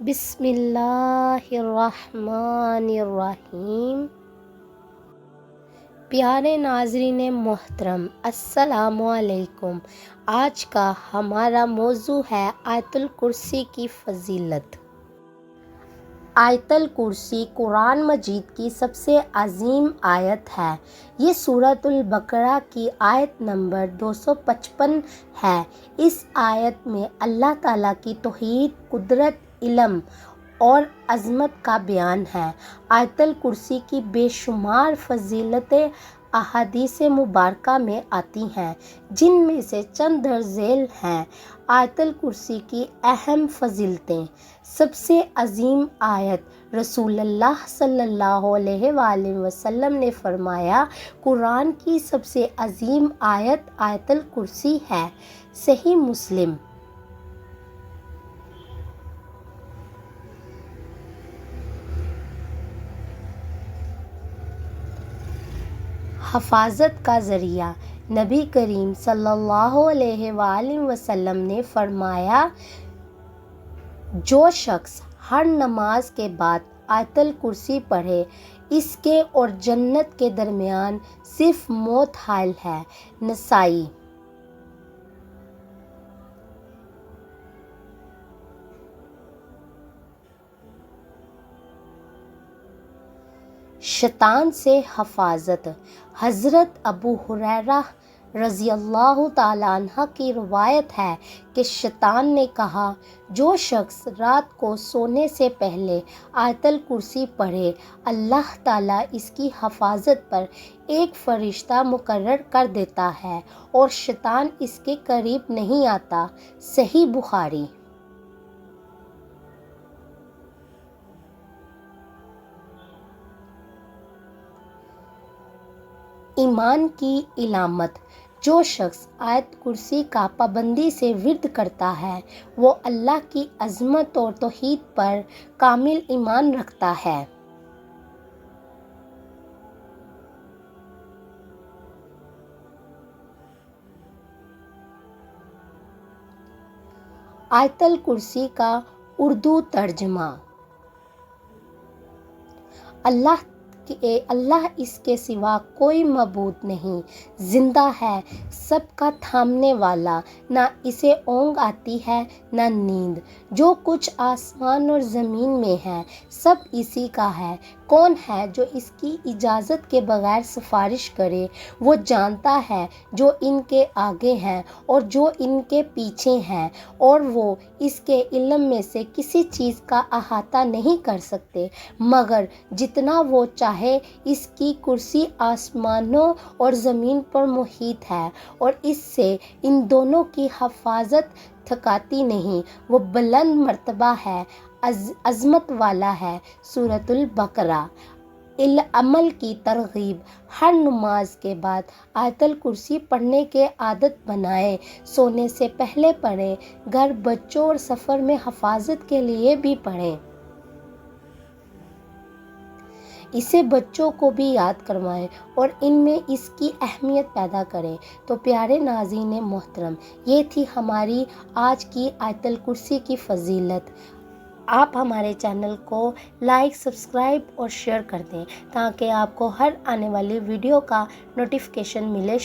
بسم اللہ الرحمن الرحیم۔ پیارے ناظرین محترم، السلام علیکم۔ آج کا ہمارا موضوع ہے آیت الکرسی کی فضیلت۔ آیت الکرسی قرآن مجید کی سب سے عظیم آیت ہے۔ یہ سورۃ البقرہ کی آیت نمبر 255 ہے۔ اس آیت میں اللہ تعالیٰ کی توحید، قدرت، علم اور عظمت کا بیان ہے۔ آیت الکرسی کی بے شمار فضیلتیں احادیث مبارکہ میں آتی ہیں، جن میں سے چند درج ذیل ہیں۔ آیت الکرسی کی اہم فضیلتیں: سب سے عظیم آیت۔ رسول اللہ صلی اللہ علیہ وآلہ وسلم نے فرمایا، قرآن کی سب سے عظیم آیت آیت الکرسی ہے۔ صحیح مسلم۔ حفاظت کا ذریعہ۔ نبی کریم صلی اللہ علیہ وآلہ وسلم نے فرمایا، جو شخص ہر نماز کے بعد آیت الکرسی پڑھے، اس کے اور جنت کے درمیان صرف موت حائل ہے۔ نسائی۔ شیطان سے حفاظت۔ حضرت ابو ہریرہ رضی اللہ تعالیٰ عنہ کی روایت ہے کہ شیطان نے کہا، جو شخص رات کو سونے سے پہلے آیت الکرسی پڑھے، اللہ تعالیٰ اس کی حفاظت پر ایک فرشتہ مقرر کر دیتا ہے اور شیطان اس کے قریب نہیں آتا۔ صحیح بخاری۔ ایمان کی علامت۔ جو شخص آیت کرسی کا پابندی سے ورد کرتا ہے، وہ اللہ کی عظمت اور توحید پر کامل ایمان رکھتا ہے۔ آیت الکرسی کا اردو ترجمہ۔ اللہ اس کے سوا کوئی معبود نہیں، زندہ ہے، سب کا تھامنے والا، نہ اسے اونگ آتی ہے نہ نیند۔ جو کچھ آسمان اور زمین میں ہے، سب اسی کا ہے۔ کون ہے جو اس کی اجازت کے بغیر سفارش کرے؟ وہ جانتا ہے جو ان کے آگے ہیں اور جو ان کے پیچھے ہیں، اور وہ اس کے علم میں سے کسی چیز کا احاطہ نہیں کر سکتے مگر جتنا وہ چاہے۔ اس کی کرسی آسمانوں اور زمین پر محیط ہے اور اس سے ان دونوں کی حفاظت تھکاتی نہیں۔ وہ بلند مرتبہ ہے، عظمت والا ہے۔ سورۃ البقرہ۔ عمل کی ترغیب۔ ہر نماز کے بعد آیت الکرسی پڑھنے کے عادت بنائیں۔ سونے سے پہلے پڑھیں، گھر، بچوں اور سفر میں حفاظت کے لیے بھی پڑھیں۔ اسے بچوں کو بھی یاد کروائیں اور ان میں اس کی اہمیت پیدا کریں۔ تو پیارے ناظرین محترم، یہ تھی ہماری آج کی آیت الکرسی کی فضیلت۔ آپ ہمارے چینل کو لائک، سبسکرائب اور شیئر کر دیں تاکہ آپ کو ہر آنے والی ویڈیو کا نوٹیفیکیشن ملے۔